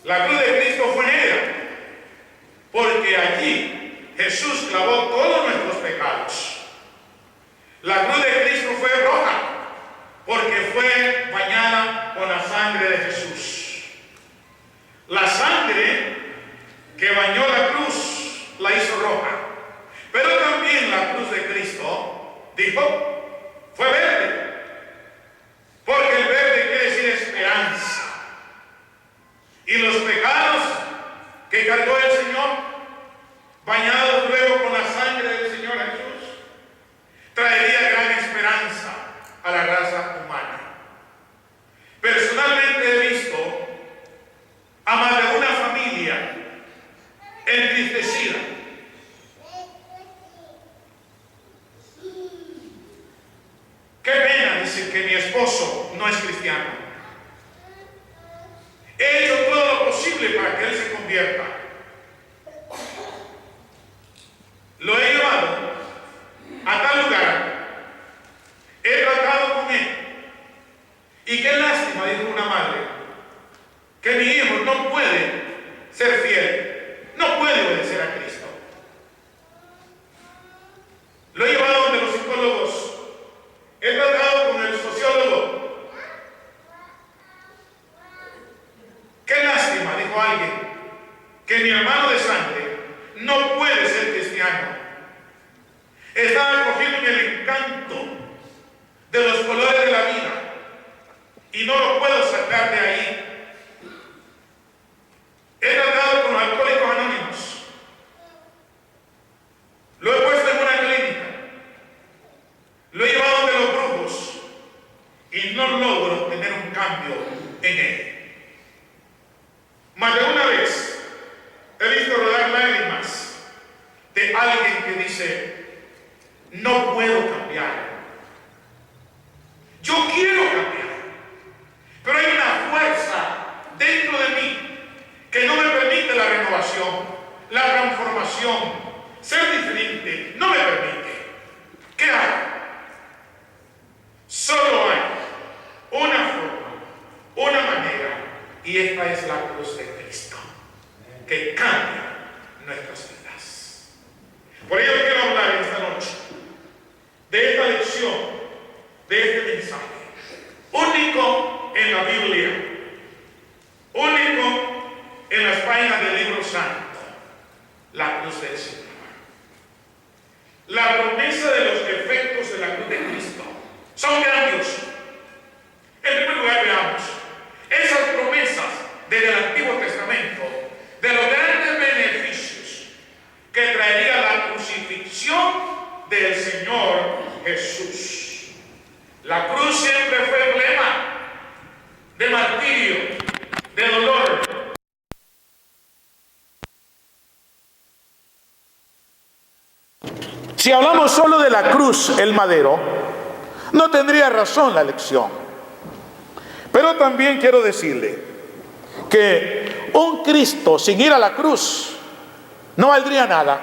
La cruz de Cristo fue negra, porque allí Jesús clavó todos nuestros pecados. La cruz de Cristo fue roja, porque fue bañada con la sangre de Jesús. La sangre que bañó la cruz la hizo roja, pero también la cruz de Cristo, dijo, fue verde, porque el verde quiere decir esperanza. Y los pecados que cargó el Señor, bañados luego con la sangre del Señor Jesús, traería gran esperanza a la raza humana. Personalmente he visto a más de una familia entristecida. Qué pena, dicen, que mi esposo no es cristiano. He hecho todo lo posible para que él se convierta. Lo he llevado a tal lugar. He tratado con él. Y qué lástima, dijo una madre, que mi hijo no puede ser fiel, no puede obedecer a Cristo. Lo he llevado donde los psicólogos. He tratado con el sociólogo. Qué lástima, dijo alguien, que mi hermano de sangre no puede ser cristiano. Estaba cogiendo en el encanto de los colores de la vida y no lo puedo sacar de ahí. He tratado con los alcohólicos anónimos. Lo he puesto en una clínica. Lo he llevado donde los brujos y no logro tener un cambio en él. Más de una vez he visto rodar lágrimas de alguien que dice, no puedo cambiar. Yo quiero cambiar, pero hay una fuerza dentro de mí que no me permite la renovación, la transformación, ser diferente, no me permite. ¿Qué hay? Solo hay una forma, una manera, y esta es la cruz de Cristo, que cambia nuestras vidas. Por ello quiero hablar esta noche de esta lección, de este mensaje, único en la Biblia, único en las páginas del libro santo, la cruz del Señor. La promesa de los efectos de la cruz de Cristo son grandiosos. En primer lugar, veamos esas promesas desde el Antiguo Testamento de los grandes beneficios que traería la crucifixión del Señor Jesús. La cruz siempre fue emblema de martirio, de dolor. Si hablamos solo de la cruz, el madero, no tendría razón la lección. Pero también quiero decirle que un Cristo sin ir a la cruz no valdría nada.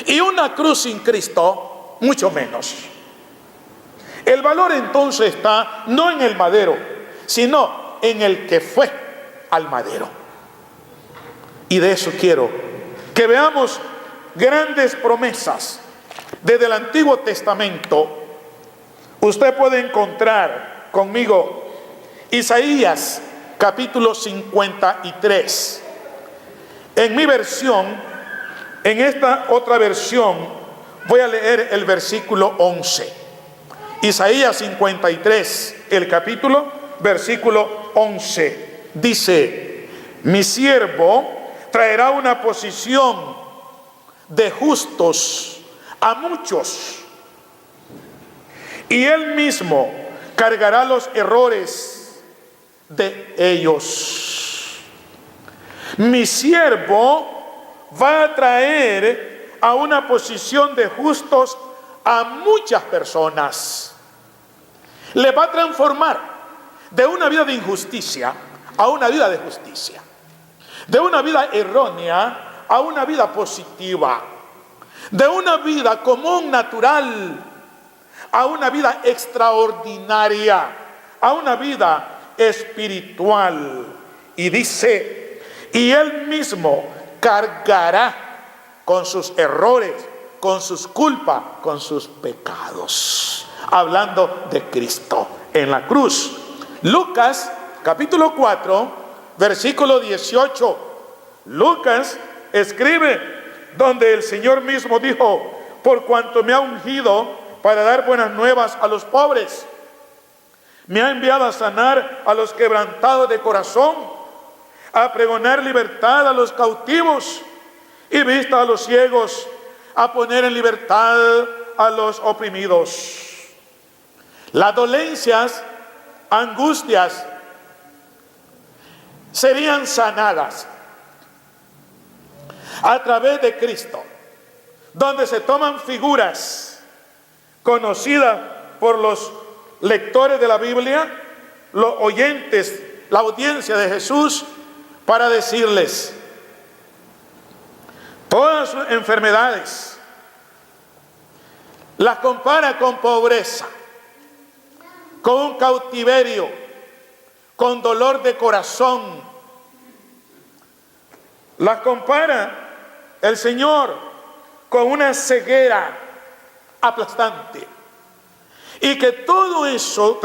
Y una cruz sin Cristo, mucho menos. El valor entonces está no en el madero, sino en el que fue al madero. Y de eso quiero que veamos grandes promesas. Desde el Antiguo Testamento, usted puede encontrar conmigo Isaías capítulo 53. En mi versión, en esta otra versión, voy a leer el versículo 11. Isaías 53, el capítulo, versículo 11. Dice, mi siervo traerá una posición de justos a muchos, y él mismo cargará los errores de ellos. Mi siervo va a traer a una posición de justos a muchas personas. Le va a transformar de una vida de injusticia a una vida de justicia, de una vida errónea a una vida positiva, de una vida común, natural, a una vida extraordinaria, a una vida espiritual. Y dice y Él mismo cargará con sus errores, con sus culpas, con sus pecados. Hablando de Cristo en la cruz. Lucas capítulo 4, versículo 18. Lucas escribe donde el Señor mismo dijo: por cuanto me ha ungido para dar buenas nuevas a los pobres, me ha enviado a sanar a los quebrantados de corazón, a pregonar libertad a los cautivos y vista a los ciegos, a poner en libertad a los oprimidos. Las dolencias, angustias serían sanadas a través de Cristo, donde se toman figuras conocidas por los lectores de la Biblia, los oyentes, la audiencia de Jesús, para decirles todas sus enfermedades, las compara con pobreza, con un cautiverio, con dolor de corazón. Las compara el Señor con una ceguera aplastante. Y que todo eso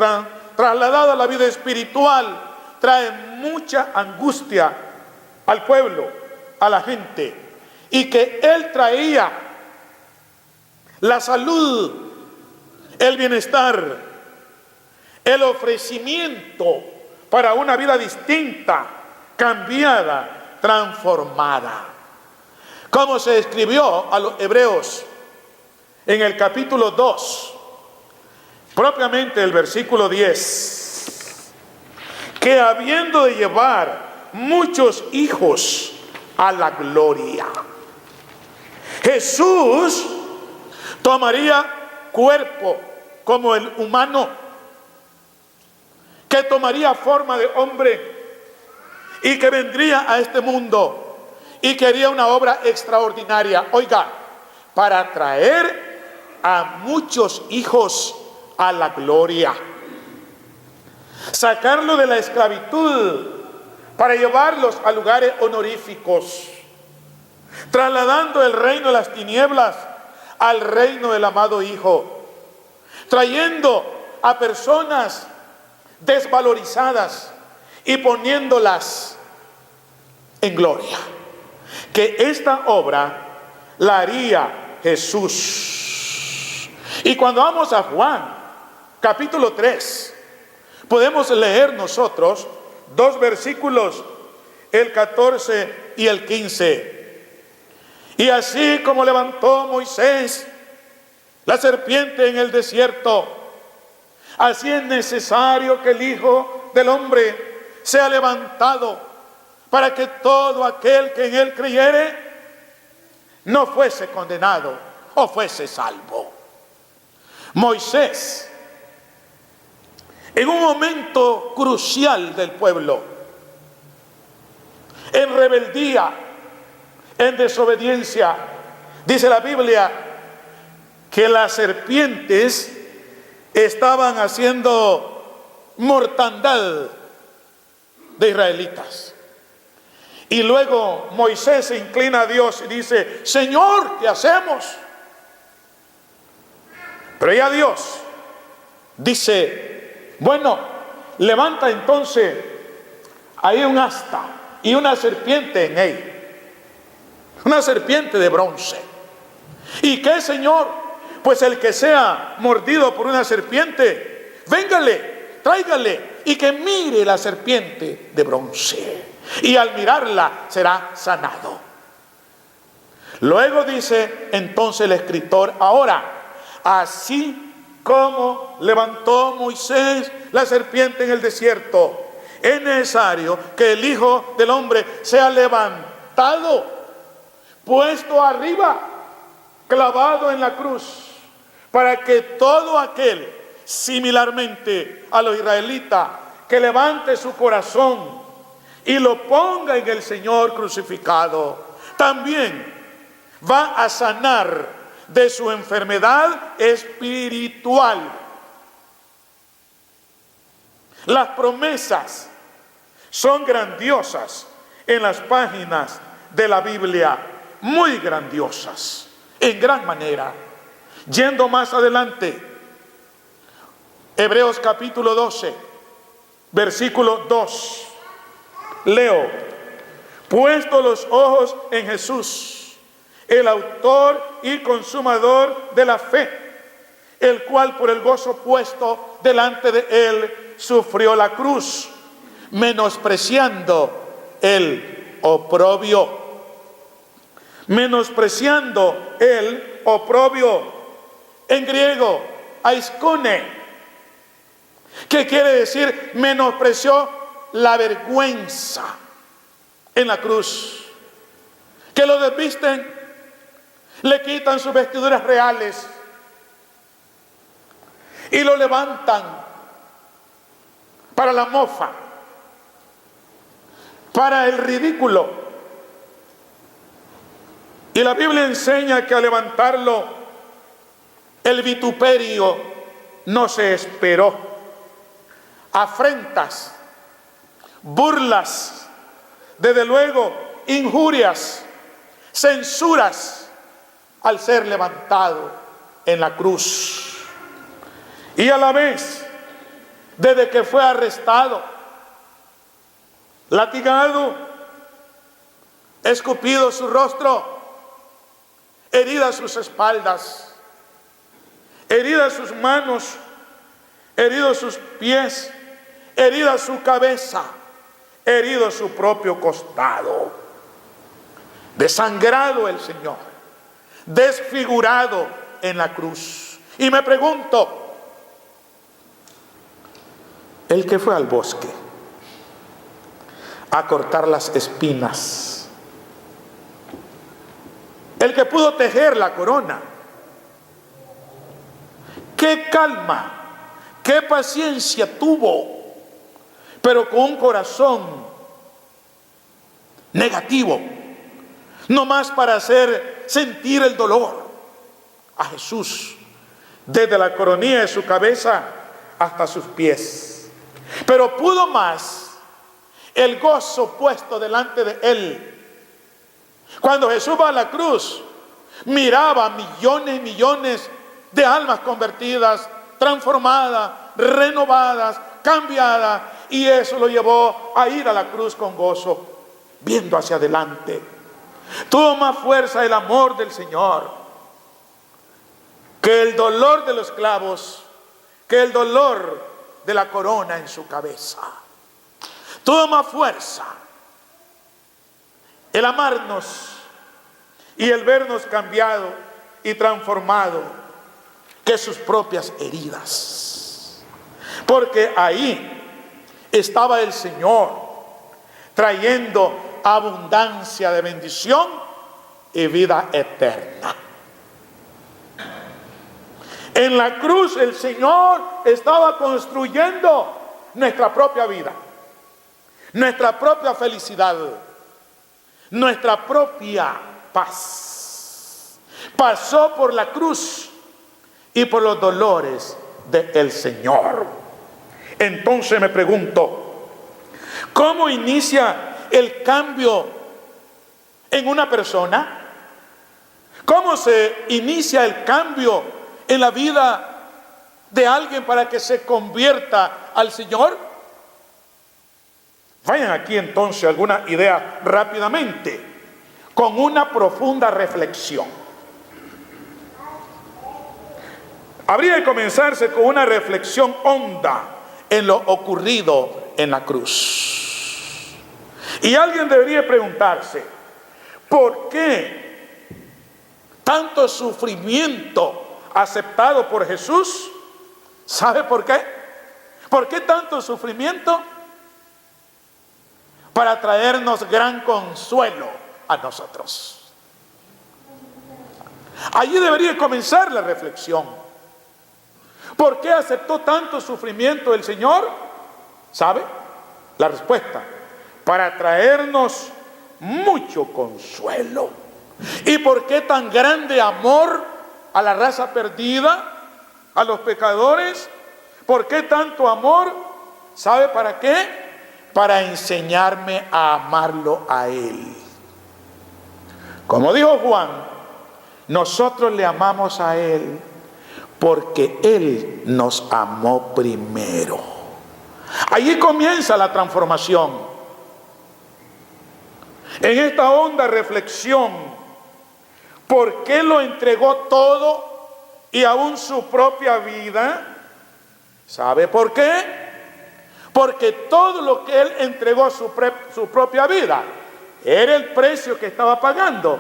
trasladado a la vida espiritual trae mucha angustia al pueblo, a la gente. Y que Él traía la salud, el bienestar, el ofrecimiento para una vida distinta, cambiada, transformada. Como se escribió a los hebreos en el capítulo 2, propiamente el versículo 10, que habiendo de llevar muchos hijos a la gloria, Jesús tomaría cuerpo como el humano, que tomaría forma de hombre y que vendría a este mundo y que haría una obra extraordinaria, oiga, para traer a muchos hijos a la gloria, sacarlo de la esclavitud para llevarlos a lugares honoríficos, trasladando el reino de las tinieblas al reino del amado Hijo, trayendo a personas desvalorizadas y poniéndolas en gloria. Que esta obra la haría Jesús. Y cuando vamos a Juan capítulo 3, podemos leer nosotros dos versículos, el 14 y el 15. Y así como levantó Moisés la serpiente en el desierto, así es necesario que el Hijo del Hombre sea levantado, para que todo aquel que en Él creyere no fuese condenado o fuese salvo. Moisés, en un momento crucial del pueblo, en rebeldía, en desobediencia, dice la Biblia que las serpientes estaban haciendo mortandad de israelitas. Y luego Moisés se inclina a Dios y dice: Señor, ¿qué hacemos? Pero ya Dios dice: bueno, levanta entonces ahí un asta y una serpiente en él, una serpiente de bronce. ¿Y qué, Señor? Pues el que sea mordido por una serpiente, véngale, tráigale, y que mire la serpiente de bronce, y al mirarla será sanado. Luego dice entonces el escritor: ahora, así como levantó Moisés la serpiente en el desierto, es necesario que el Hijo del Hombre sea levantado, puesto arriba, clavado en la cruz, para que todo aquel, similarmente a los israelitas, que levante su corazón y lo ponga en el Señor crucificado, también va a sanar de su enfermedad espiritual. Las promesas son grandiosas en las páginas de la Biblia muy grandiosas, en gran manera. Yendo más adelante, Hebreos capítulo 12, versículo 2, leo: puesto los ojos en Jesús, el autor y consumador de la fe, el cual por el gozo puesto delante de él sufrió la cruz, menospreciando el oprobio. Menospreciando el oprobio. En griego, aiskone, que quiere decir menospreció la vergüenza en la cruz. Que lo desvisten, le quitan sus vestiduras reales y lo levantan para la mofa, para el ridículo. Y la Biblia enseña que al levantarlo, el vituperio no se esperó. Afrentas, burlas, desde luego injurias, censuras al ser levantado en la cruz. Y a la vez, desde que fue arrestado, latigado, escupido su rostro, heridas sus espaldas, heridas sus manos, heridos sus pies, herida su cabeza, herido su propio costado, desangrado el Señor, desfigurado en la cruz. Y me pregunto, el que fue al bosque a cortar las espinas, el que pudo tejer la corona, qué calma, qué paciencia tuvo, pero con un corazón negativo, no más para hacer sentir el dolor a Jesús, desde la coronilla de su cabeza hasta sus pies. Pero pudo más el gozo puesto delante de él. Cuando Jesús va a la cruz, miraba millones y millones de almas convertidas, transformadas, renovadas, cambiadas, y eso lo llevó a ir a la cruz con gozo, viendo hacia adelante. Tuvo más fuerza el amor del Señor que el dolor de los clavos, que el dolor de la corona en su cabeza. Tuvo más fuerza el amarnos y el vernos cambiado y transformado que sus propias heridas. Porque ahí estaba el Señor trayendo abundancia de bendición y vida eterna. En la cruz el Señor estaba construyendo nuestra propia vida, nuestra propia felicidad, nuestra propia paz. Pasó por la cruz y por los dolores del Señor. Entonces me pregunto, ¿cómo inicia el cambio en una persona? ¿Cómo se inicia el cambio en la vida de alguien para que se convierta al Señor? Vayan aquí entonces alguna idea rápidamente, con una profunda reflexión. Habría de comenzarse con una reflexión honda en lo ocurrido en la cruz. Y alguien debería preguntarse, ¿por qué tanto sufrimiento aceptado por Jesús? ¿Sabe por qué? ¿Por qué tanto sufrimiento? Para traernos gran consuelo a nosotros. Allí debería comenzar la reflexión. ¿Por qué aceptó tanto sufrimiento el Señor? ¿Sabe? La respuesta: para traernos mucho consuelo. ¿Y por qué tan grande amor a la raza perdida, a los pecadores? ¿Por qué tanto amor? ¿Sabe para qué? para enseñarme a amarlo a Él. Como dijo Juan, nosotros le amamos a Él porque Él nos amó primero. Allí comienza la transformación. En esta honda reflexión, ¿por qué lo entregó todo y aún su propia vida? ¿Sabe por qué? Porque todo lo que Él entregó, su propia vida, era el precio que estaba pagando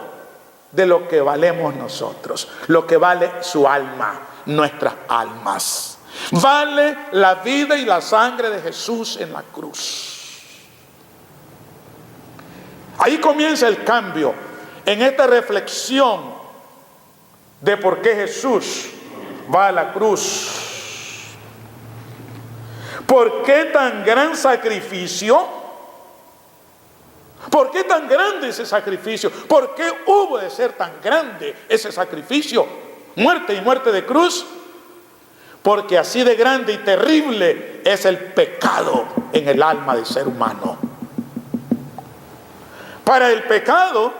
de lo que valemos nosotros, lo que vale su alma, nuestras almas. Vale la vida y la sangre de Jesús en la cruz. Ahí comienza el cambio, en esta reflexión de por qué Jesús va a la cruz. ¿Por qué tan gran sacrificio? ¿Por qué tan grande ese sacrificio? ¿Por qué hubo de ser tan grande ese sacrificio? Muerte y muerte de cruz. Porque así de grande y terrible es el pecado en el alma del ser humano. Para el pecado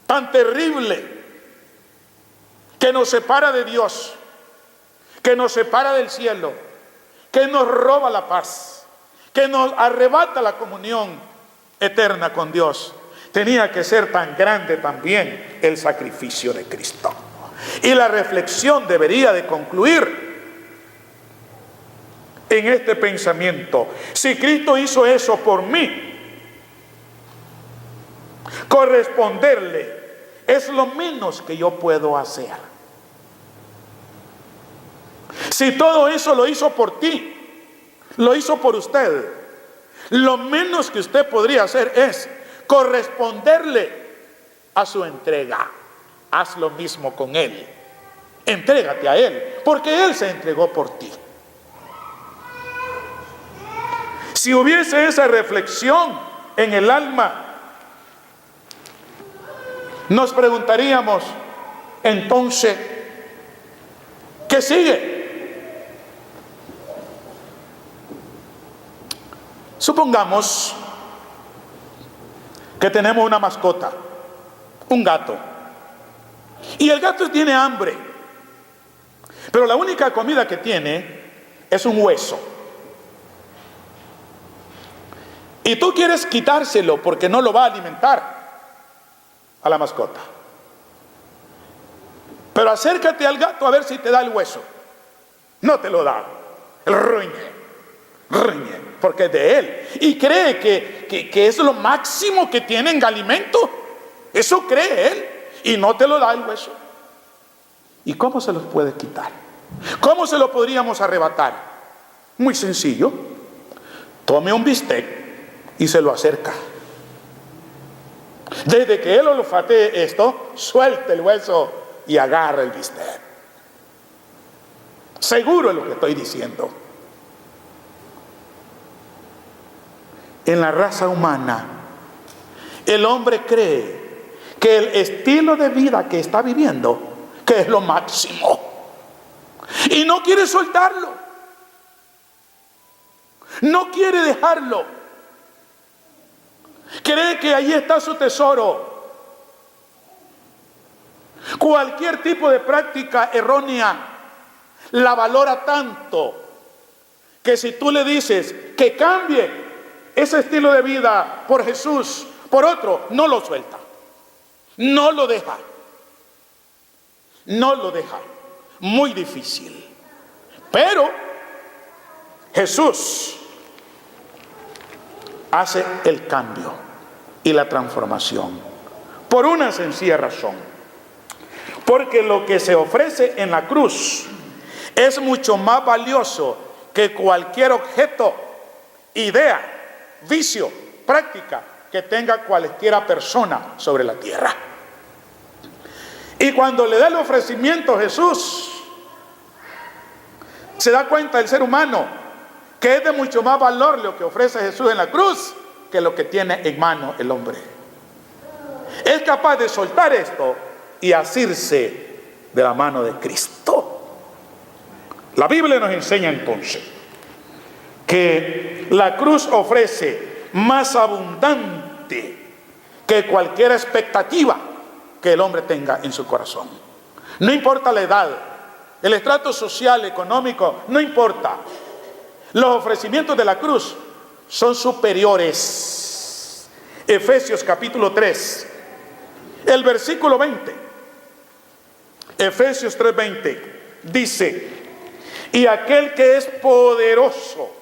tan terrible que nos separa de Dios, que nos separa del cielo, que nos roba la paz, que nos arrebata la comunión eterna con Dios, tenía que ser tan grande también el sacrificio de Cristo. Y la reflexión debería de concluir en este pensamiento: si Cristo hizo eso por mí, corresponderle es lo menos que yo puedo hacer. Si todo eso lo hizo por ti, lo hizo por usted, lo menos que usted podría hacer es corresponderle a su entrega. Haz lo mismo con Él. Entrégate a Él, porque Él se entregó por ti. Si hubiese esa reflexión en el alma, nos preguntaríamos, entonces, ¿qué sigue? Supongamos que tenemos una mascota, un gato, y el gato tiene hambre, pero la única comida que tiene es un hueso. Y tú quieres quitárselo porque no lo va a alimentar a la mascota. Pero acércate al gato a ver si te da el hueso. No te lo da. Él ruñe, porque es de él. Y cree que es lo máximo que tiene en alimento. Eso cree él. Y no te lo da el hueso. ¿Y cómo se los puede quitar? ¿Cómo se lo podríamos arrebatar? Muy sencillo. Tome un bistec y se lo acerca. Desde que él olfatee esto, suelte el hueso y agarra el bistec. Seguro es lo que estoy diciendo. En la raza humana, el hombre cree que el estilo de vida que está viviendo, que es lo máximo, y no quiere soltarlo, no quiere dejarlo. Cree que ahí está su tesoro. Cualquier tipo de práctica errónea la valora tanto que si tú le dices que cambie ese estilo de vida por Jesús, por otro, no lo suelta, no lo deja, no lo deja. Muy difícil. Pero Jesús hace el cambio y la transformación por una sencilla razón: porque lo que se ofrece en la cruz es mucho más valioso que cualquier objeto, idea, vicio, práctica que tenga cualquiera persona sobre la tierra. Y cuando le da el ofrecimiento a Jesús, se da cuenta el ser humano que es de mucho más valor lo que ofrece Jesús en la cruz que lo que tiene en mano el hombre. Es capaz de soltar esto y asirse de la mano de Cristo. La Biblia nos enseña entonces que la cruz ofrece más abundante que cualquier expectativa que el hombre tenga en su corazón. No importa la edad, el estrato social, económico, no importa. Los ofrecimientos de la cruz son superiores. Efesios capítulo 3, el versículo 20. Efesios 3:20 dice: y aquel que es poderoso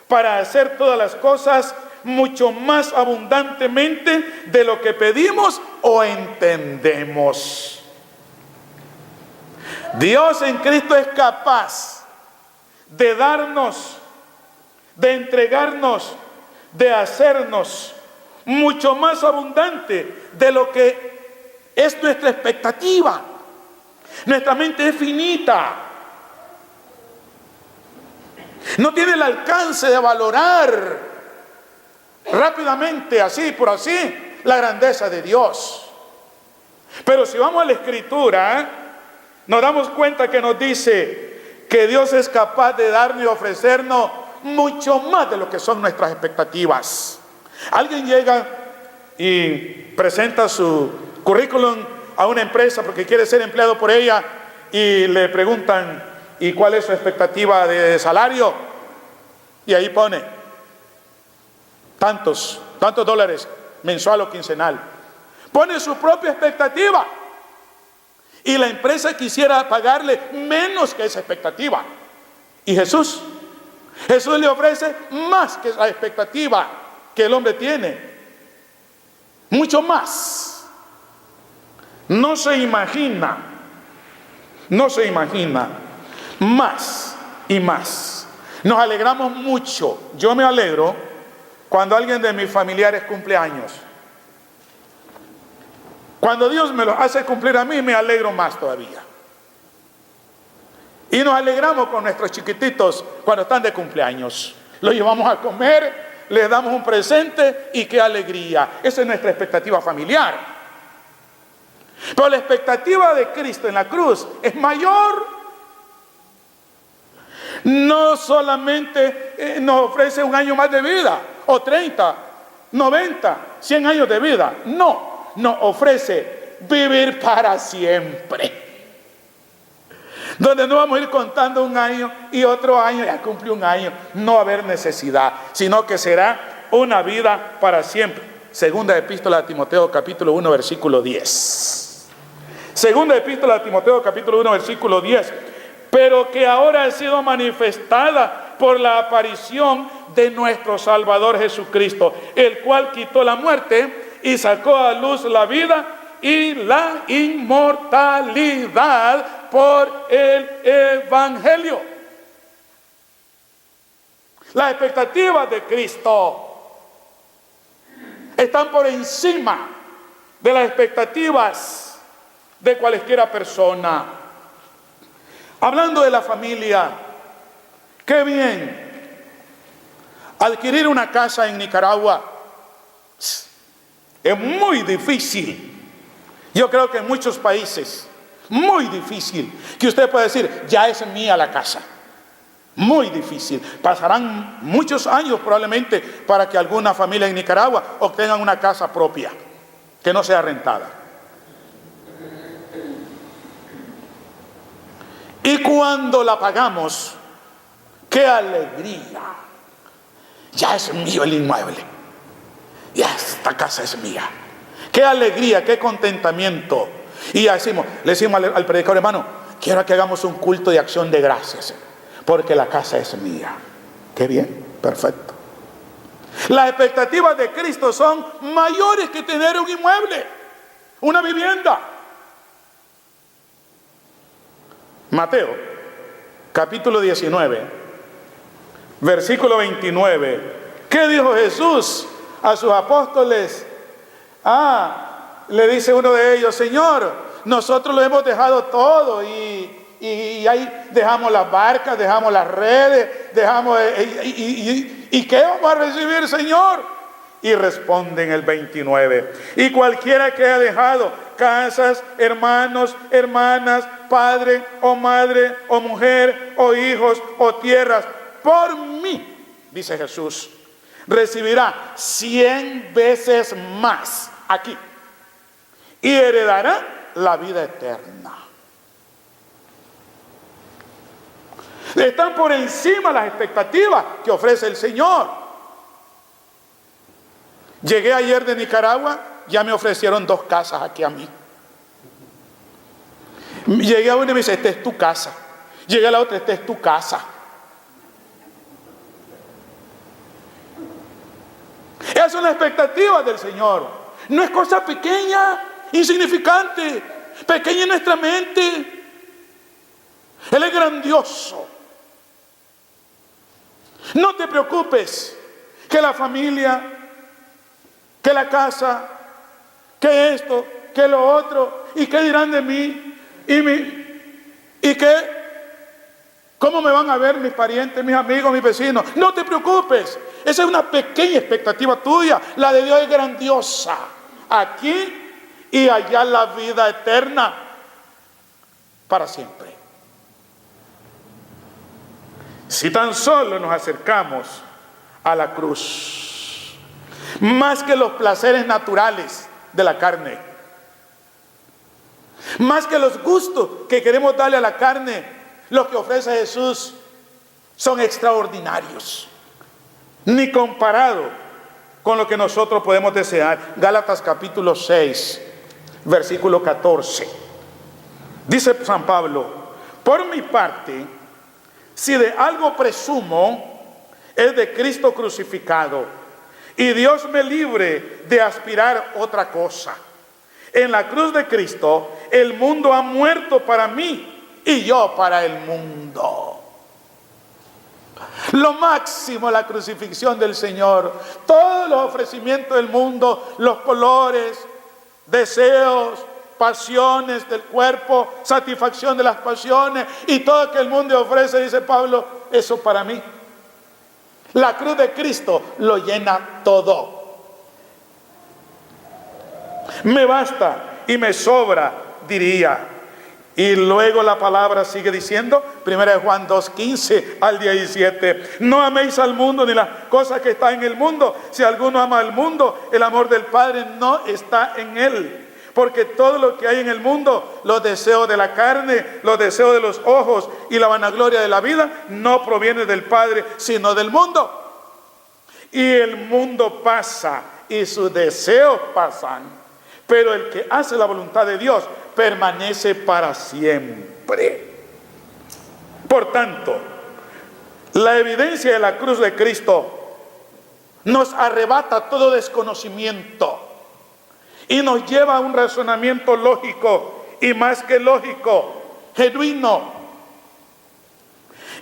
para hacer todas las cosas mucho más abundantemente de lo que pedimos o entendemos. Dios en Cristo es capaz de darnos, de entregarnos, de hacernos mucho más abundante de lo que es nuestra expectativa. Nuestra mente es finita. No tiene el alcance de valorar rápidamente, así por así, la grandeza de Dios. Pero si vamos a la Escritura, nos damos cuenta que nos dice que Dios es capaz de darnos y ofrecernos mucho más de lo que son nuestras expectativas. Alguien llega y presenta su currículum a una empresa porque quiere ser empleado por ella y le preguntan: ¿y cuál es su expectativa de salario? Y ahí pone tantos dólares mensual o quincenal. Pone su propia expectativa. Y la empresa quisiera pagarle menos que esa expectativa. Y Jesús le ofrece más que la expectativa que el hombre tiene. Mucho más. No se imagina más y más. Nos alegramos mucho. Yo me alegro cuando alguien de mis familiares cumple años. Cuando Dios me lo hace cumplir a mí, me alegro más todavía. Y nos alegramos con nuestros chiquititos cuando están de cumpleaños. Los llevamos a comer, les damos un presente y qué alegría. Esa es nuestra expectativa familiar. Pero la expectativa de Cristo en la cruz es mayor. No solamente nos ofrece un año más de vida, o 30, 90, 100 años de vida. No, nos ofrece vivir para siempre. Donde no vamos a ir contando un año y otro año, ya cumple un año. No va a haber necesidad, sino que será una vida para siempre. Segunda epístola a Timoteo capítulo 1 versículo 10. Segunda epístola a Timoteo capítulo 1 versículo 10. Pero que ahora ha sido manifestada por la aparición de nuestro Salvador Jesucristo, el cual quitó la muerte y sacó a luz la vida y la inmortalidad por el Evangelio. Las expectativas de Cristo están por encima de las expectativas de cualquiera persona. Hablando de la familia, qué bien adquirir una casa en Nicaragua. Es muy difícil. Yo creo que en muchos países, muy difícil que usted pueda decir: ya es mía la casa. Muy difícil. Pasarán muchos años probablemente para que alguna familia en Nicaragua obtengan una casa propia, que no sea rentada. Y cuando la pagamos, ¡qué alegría! Ya es mío el inmueble. Ya esta casa es mía. ¡Qué alegría, qué contentamiento! Y le decimos al predicador: hermano, quiero que hagamos un culto de acción de gracias, porque la casa es mía. ¡Qué bien! Perfecto. Las expectativas de Cristo son mayores que tener un inmueble, una vivienda. Mateo, capítulo 19, versículo 29. ¿Qué dijo Jesús a sus apóstoles? Le dice uno de ellos: Señor, nosotros lo hemos dejado todo y ahí dejamos las barcas, dejamos las redes, ¿y qué vamos a recibir, Señor? Y responde en el 29: y cualquiera que haya dejado casas, hermanos, hermanas, padre o madre o mujer o hijos o tierras por mí, dice Jesús, recibirá 100 veces más aquí y heredará la vida eterna. Están por encima las expectativas que ofrece el Señor. Llegué ayer de Nicaragua, ya me ofrecieron 2 casas aquí a mí. Llegué a una y me dice, esta es tu casa. Llegué a la otra, esta es tu casa. Esas son las expectativas del Señor. No es cosa pequeña, insignificante, pequeña en nuestra mente. Él es grandioso. No te preocupes que la familia, que la casa, que esto, que lo otro, y qué dirán de mí, y qué, cómo me van a ver mis parientes, mis amigos, mis vecinos. No te preocupes, esa es una pequeña expectativa tuya. La de Dios es grandiosa, aquí y allá la vida eterna para siempre. Si tan solo nos acercamos a la cruz, más que los placeres naturales de la carne, más que los gustos que queremos darle a la carne, lo que ofrece Jesús son extraordinarios, ni comparado con lo que nosotros podemos desear. Gálatas capítulo 6, versículo 14. Dice San Pablo: por mi parte, si de algo presumo, es de Cristo crucificado, y Dios me libre de aspirar otra cosa. En la cruz de Cristo, el mundo ha muerto para mí y yo para el mundo. Lo máximo, la crucifixión del Señor. Todos los ofrecimientos del mundo, los colores, deseos, pasiones del cuerpo, satisfacción de las pasiones y todo lo que el mundo ofrece, dice Pablo, eso para mí. La cruz de Cristo lo llena todo. Me basta y me sobra, diría. Y luego la palabra sigue diciendo, 1 Juan 2:15 al 17, no améis al mundo ni las cosas que están en el mundo. Si alguno ama al mundo, el amor del Padre no está en él. Porque todo lo que hay en el mundo, los deseos de la carne, los deseos de los ojos y la vanagloria de la vida, no proviene del Padre, sino del mundo. Y el mundo pasa y sus deseos pasan, pero el que hace la voluntad de Dios permanece para siempre. Por tanto, la evidencia de la cruz de Cristo nos arrebata todo desconocimiento y nos lleva a un razonamiento lógico, y más que lógico, genuino.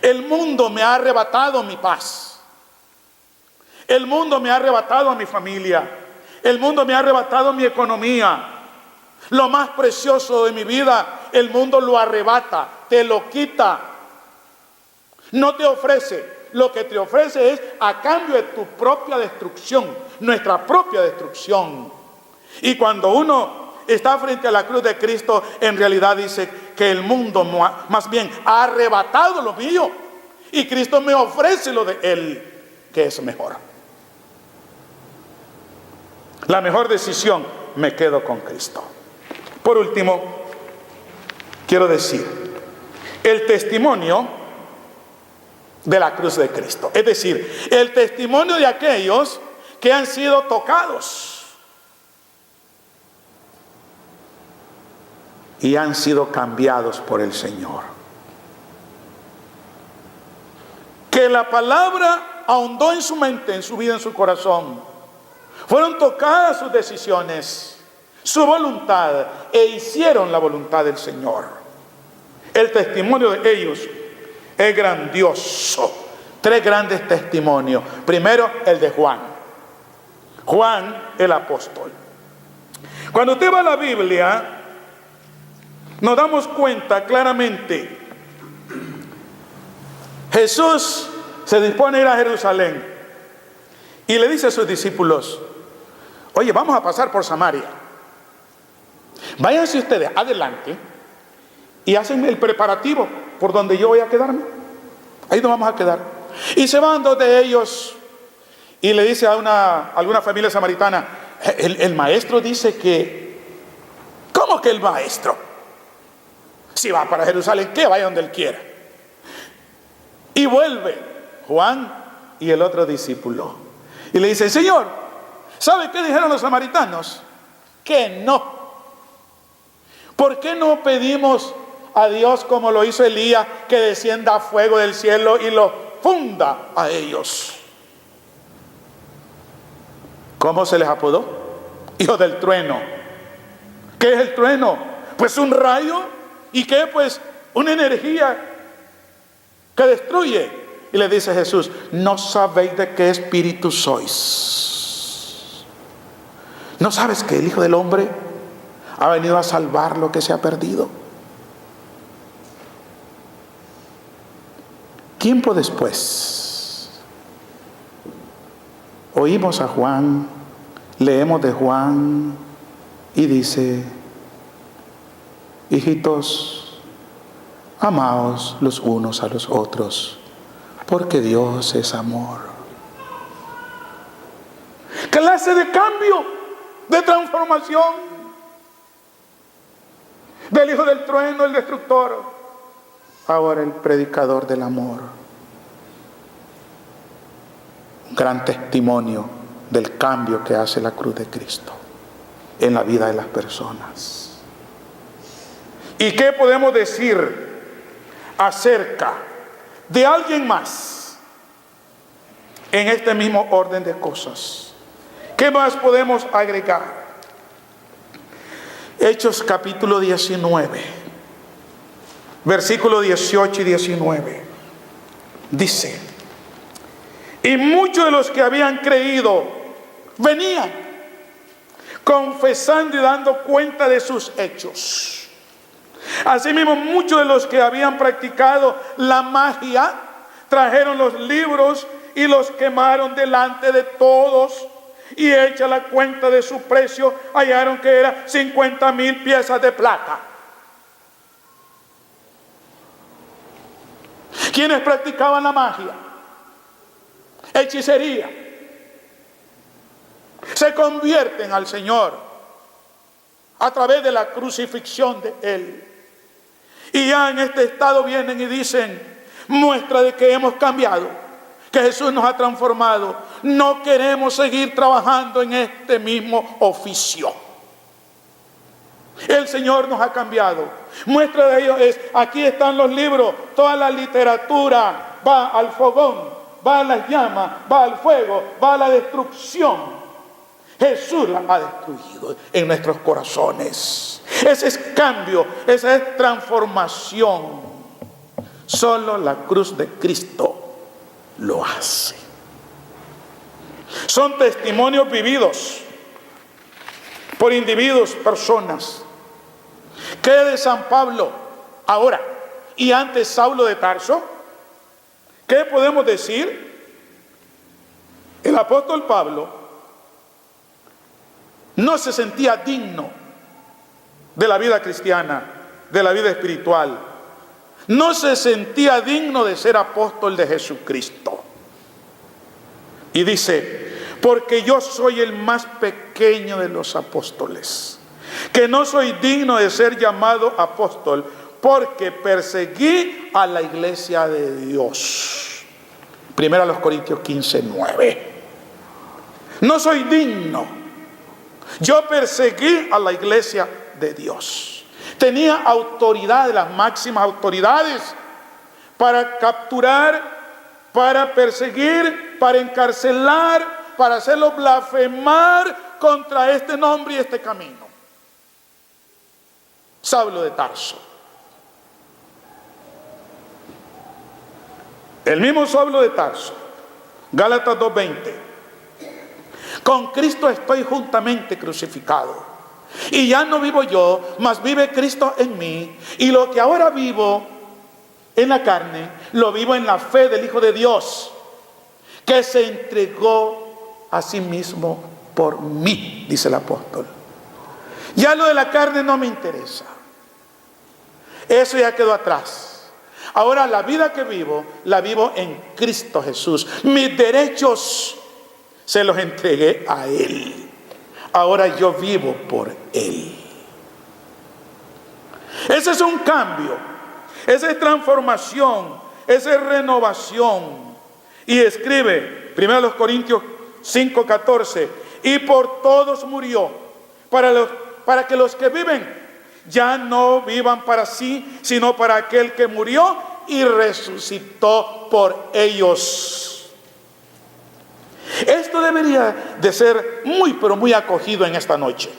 El mundo me ha arrebatado mi paz. El mundo me ha arrebatado a mi familia. El mundo me ha arrebatado mi economía. Lo más precioso de mi vida, el mundo lo arrebata, te lo quita. No te ofrece. Lo que te ofrece es a cambio de tu propia destrucción, nuestra propia destrucción. Y cuando uno está frente a la cruz de Cristo, en realidad dice que el mundo más bien ha arrebatado lo mío y Cristo me ofrece lo de Él, que es mejor. La mejor decisión, me quedo con Cristo. Por último, quiero decir, el testimonio de la cruz de Cristo, es decir, el testimonio de aquellos que han sido tocados y han sido cambiados por el Señor. Que la palabra ahondó en su mente, en su vida, en su corazón. Fueron tocadas sus decisiones, su voluntad, e hicieron la voluntad del Señor. El testimonio de ellos es grandioso. 3 grandes testimonios. Primero, el de Juan. Juan el apóstol. Cuando usted va a la Biblia, nos damos cuenta claramente. Jesús se dispone a ir a Jerusalén y le dice a sus discípulos: oye, vamos a pasar por Samaria. Váyanse ustedes adelante y hacen el preparativo por donde yo voy a quedarme. Ahí nos vamos a quedar. Y se van 2 de ellos y le dice a alguna familia samaritana, el maestro dice que, ¿cómo que el maestro? Si va para Jerusalén, que vaya donde él quiera. Y vuelve Juan y el otro discípulo y le dice, Señor, ¿sabe qué dijeron los samaritanos? Que no. ¿Por qué no pedimos a Dios como lo hizo Elías, que descienda fuego del cielo y lo funda a ellos? ¿Cómo se les apodó? Hijos del trueno. ¿Qué es el trueno? Pues un rayo. ¿Y qué? Pues una energía que destruye. Y le dice Jesús, ¿no sabéis de qué espíritu sois? ¿No sabes que el Hijo del Hombre ha venido a salvar lo que se ha perdido? Tiempo después, oímos a Juan, leemos de Juan y dice, hijitos, amaos los unos a los otros, porque Dios es amor. Clase de cambio, de transformación del hijo del trueno, el destructor, ahora el predicador del amor. Un gran testimonio del cambio que hace la cruz de Cristo en la vida de las personas. ¿Y qué podemos decir acerca de alguien más en este mismo orden de cosas? ¿Qué más podemos agregar? Hechos capítulo 19, versículo 18 y 19. Dice, y muchos de los que habían creído venían confesando y dando cuenta de sus hechos. Asimismo, muchos de los que habían practicado la magia trajeron los libros y los quemaron delante de todos, y hecha la cuenta de su precio, hallaron que era 50,000 piezas de plata. ¿Quiénes practicaban la magia? Hechicería. Se convierten al Señor a través de la crucifixión de Él. Y ya en este estado vienen y dicen, muestra de que hemos cambiado, que Jesús nos ha transformado. No queremos seguir trabajando en este mismo oficio. El Señor nos ha cambiado. Muestra de ello es, aquí están los libros, toda la literatura va al fogón, va a las llamas, va al fuego, va a la destrucción. Jesús la ha destruido en nuestros corazones. Ese es cambio, esa es transformación. Solo la cruz de Cristo lo hace. Son testimonios vividos por individuos, personas. ¿Qué de San Pablo ahora y antes Saulo de Tarso? ¿Qué podemos decir? El apóstol Pablo no se sentía digno de la vida cristiana, de la vida espiritual. No se sentía digno de ser apóstol de Jesucristo. Y dice, porque yo soy el más pequeño de los apóstoles, que no soy digno de ser llamado apóstol, porque perseguí a la iglesia de Dios. 1 Corintios 15:9. No soy digno. Yo perseguí a la iglesia de Dios. Tenía autoridad, las máximas autoridades, para capturar, para perseguir, para encarcelar, para hacerlo blasfemar contra este nombre y este camino. Saulo de Tarso. El mismo Saulo de Tarso, Gálatas 2:20. Con Cristo estoy juntamente crucificado, y ya no vivo yo, mas vive Cristo en mí. Y lo que ahora vivo en la carne, lo vivo en la fe del Hijo de Dios, que se entregó a sí mismo por mí, dice el apóstol. Ya lo de la carne no me interesa. Eso ya quedó atrás. Ahora la vida que vivo, la vivo en Cristo Jesús. Mis derechos se los entregué a Él. Ahora yo vivo por Él. Ese es un cambio, esa es transformación, esa es renovación. Y escribe 1 Corintios 5:14, y por todos murió, para que los que viven ya no vivan para sí, sino para aquel que murió y resucitó por ellos. Esto debería de ser muy, pero muy acogido en esta noche.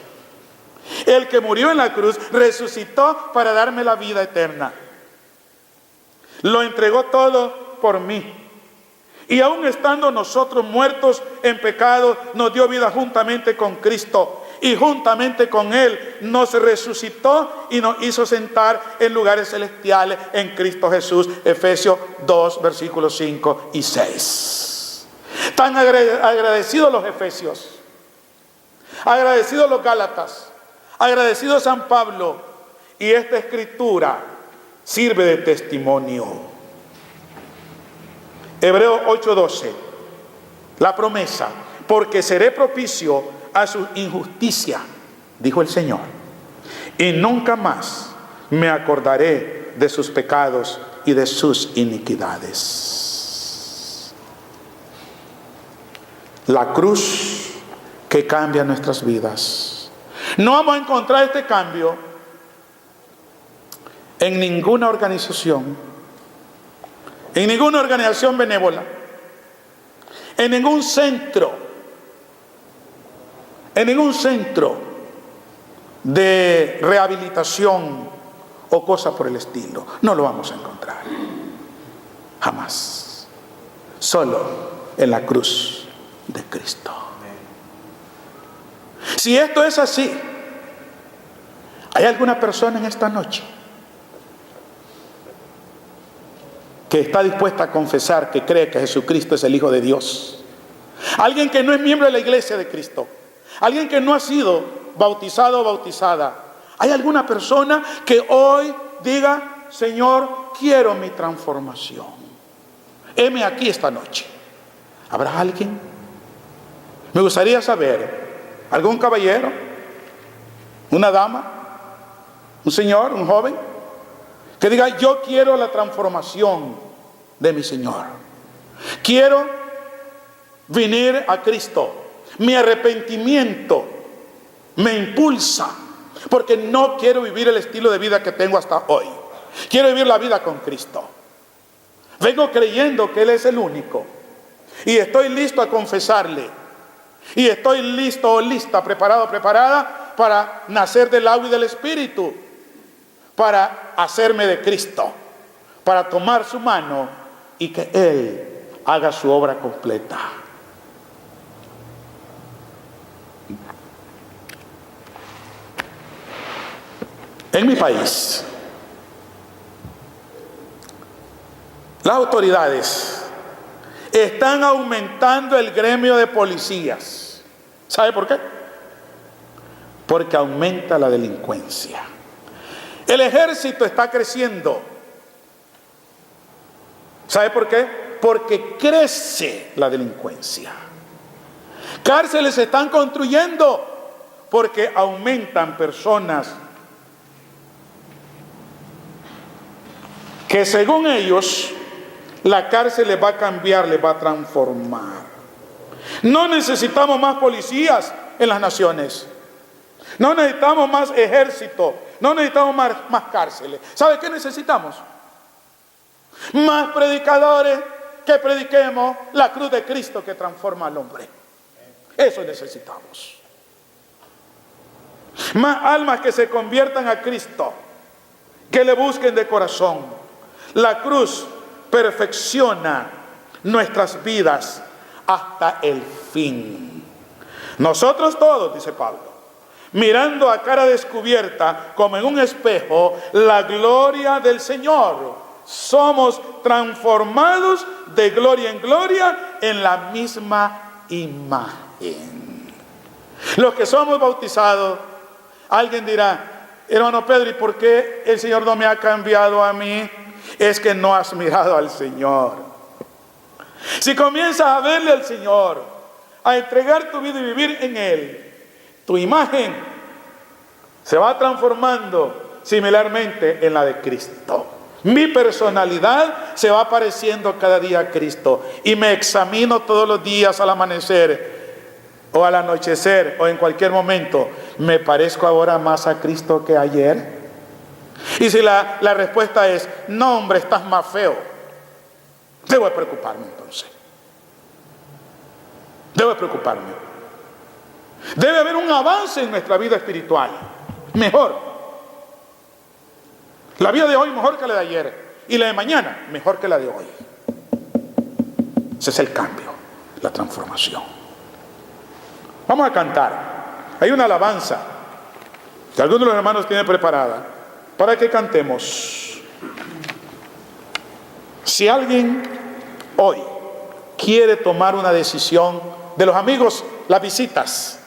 El que murió en la cruz resucitó para darme la vida eterna. Lo entregó todo por mí. Y aun estando nosotros muertos en pecado, nos dio vida juntamente con Cristo. Y juntamente con Él nos resucitó y nos hizo sentar en lugares celestiales en Cristo Jesús. Efesios 2, versículos 5 y 6. Tan agradecidos los efesios, agradecidos los gálatas, agradecidos San Pablo. Y esta escritura sirve de testimonio. Hebreos 8:12, la promesa: porque seré propicio a su injusticia, dijo el Señor, y nunca más me acordaré de sus pecados y de sus iniquidades. La cruz que cambia nuestras vidas. No vamos a encontrar este cambio en ninguna organización, en ninguna organización benévola, en ningún centro de rehabilitación o cosa por el estilo. No lo vamos a encontrar jamás, solo en la cruz de Cristo. Si esto es así, ¿hay alguna persona en esta noche que está dispuesta a confesar que cree que Jesucristo es el Hijo de Dios? Alguien que no es miembro de la iglesia de Cristo, alguien que no ha sido bautizado o bautizada. ¿Hay alguna persona que hoy diga: Señor, quiero mi transformación? Heme aquí esta noche. ¿Habrá alguien? Me gustaría saber. ¿Algún caballero? ¿Una dama? ¿Un señor? ¿Un joven? Que diga: yo quiero la transformación de mi Señor. Quiero venir a Cristo. Mi arrepentimiento me impulsa, porque no quiero vivir el estilo de vida que tengo hasta hoy. Quiero vivir la vida con Cristo. Vengo creyendo que Él es el único, y estoy listo a confesarle, y estoy listo o lista, preparado, preparada para nacer del agua y del Espíritu, para hacerme de Cristo, para tomar su mano y que Él haga su obra completa. En mi país, las autoridades están aumentando el gremio de policías. ¿Sabe por qué? Porque aumenta la delincuencia. El ejército está creciendo. ¿Sabe por qué? Porque crece la delincuencia. Cárceles se están construyendo porque aumentan personas que, según ellos, la cárcel les va a cambiar, les va a transformar. No necesitamos más policías en las naciones. No necesitamos más ejército. No necesitamos más cárceles. ¿Sabe qué necesitamos? Más predicadores que prediquemos la cruz de Cristo que transforma al hombre. Eso necesitamos. Más almas que se conviertan a Cristo, que le busquen de corazón. La cruz perfecciona nuestras vidas hasta el fin. Nosotros todos, dice Pablo, mirando a cara descubierta como en un espejo la gloria del Señor, somos transformados de gloria en gloria en la misma imagen. Los que somos bautizados, alguien dirá: hermano Pedro, ¿y por qué el Señor no me ha cambiado a mí? Es que no has mirado al Señor. Si comienzas a verle al Señor, a entregar tu vida y vivir en Él, tu imagen se va transformando similarmente en la de Cristo. Mi personalidad se va pareciendo cada día a Cristo y me examino todos los días al amanecer o al anochecer o en cualquier momento. ¿Me parezco ahora más a Cristo que ayer? Y si la respuesta es no, hombre, estás más feo, debo de preocuparme entonces. Debo de preocuparme. Debe haber un avance en nuestra vida espiritual. Mejor. La vida de hoy mejor que la de ayer. Y la de mañana mejor que la de hoy. Ese es el cambio, la transformación. Vamos a cantar. Hay una alabanza que algunos de los hermanos tienen preparada para que cantemos. Si alguien hoy quiere tomar una decisión, de los amigos, las visitas,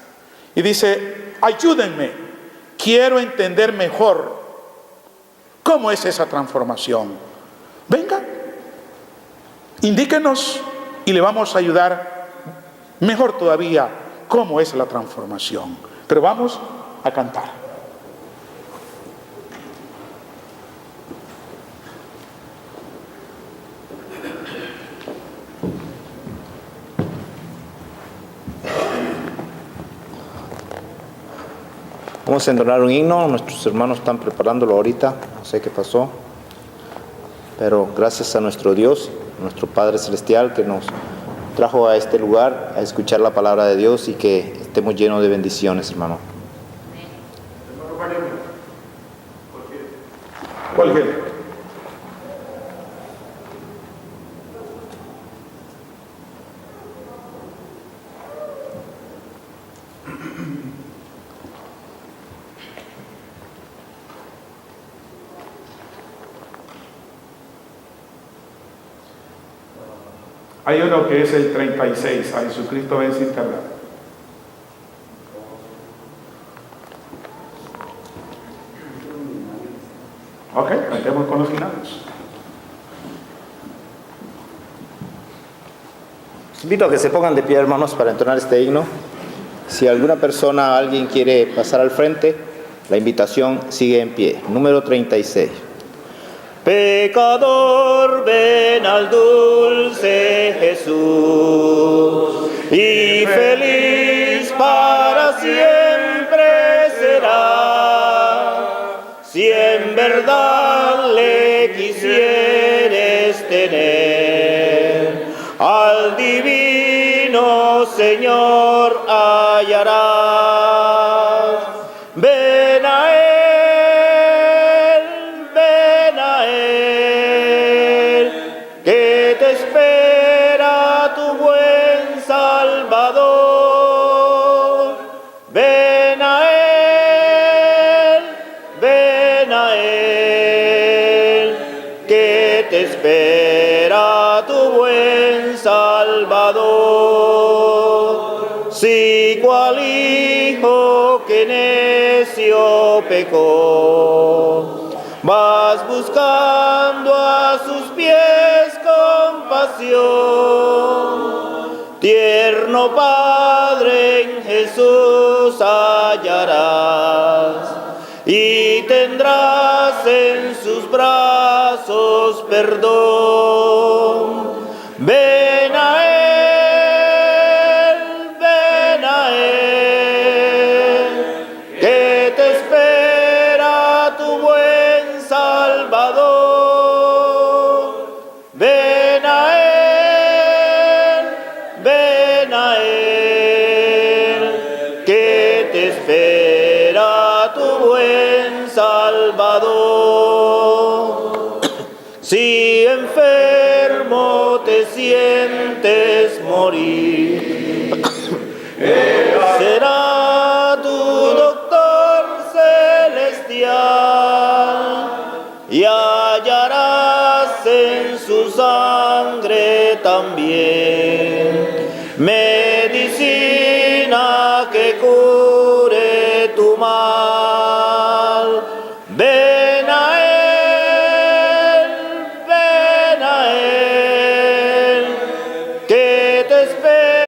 y dice, ayúdenme, quiero entender mejor cómo es esa transformación. Venga, indíquenos y le vamos a ayudar mejor todavía cómo es la transformación. Pero vamos a cantar. Vamos a entonar un himno. Nuestros hermanos están preparándolo ahorita. No sé qué pasó. Pero gracias a nuestro Dios, nuestro Padre Celestial, que nos trajo a este lugar a escuchar la palabra de Dios y que estemos llenos de bendiciones, hermano. Cualquiera. Hay uno que es el 36, a Jesucristo vence y tarda. Ok, cantemos con los finales. Los invito a que se pongan de pie, hermanos, para entonar este himno. Si alguna persona, alguien quiere pasar al frente, la invitación sigue en pie. Número 36. Pecador, ven al dulce Jesús, y feliz para siempre será, si en verdad le quisieres tener. Al divino Señor hallarás. Ven a Él. Espera tu buen Salvador. Si cual hijo que necio pecó, vas buscando a sus pies compasión, tierno Padre en Jesús hallarás, y tendrás en sus brazos perdón. Ven a Él, que te espera tu buen Salvador. Ven a Él, que te espera tu buen Salvador. Si enfermo te sientes morir, será tu doctor celestial, y hallarás en su sangre también medicina que cure tu mal.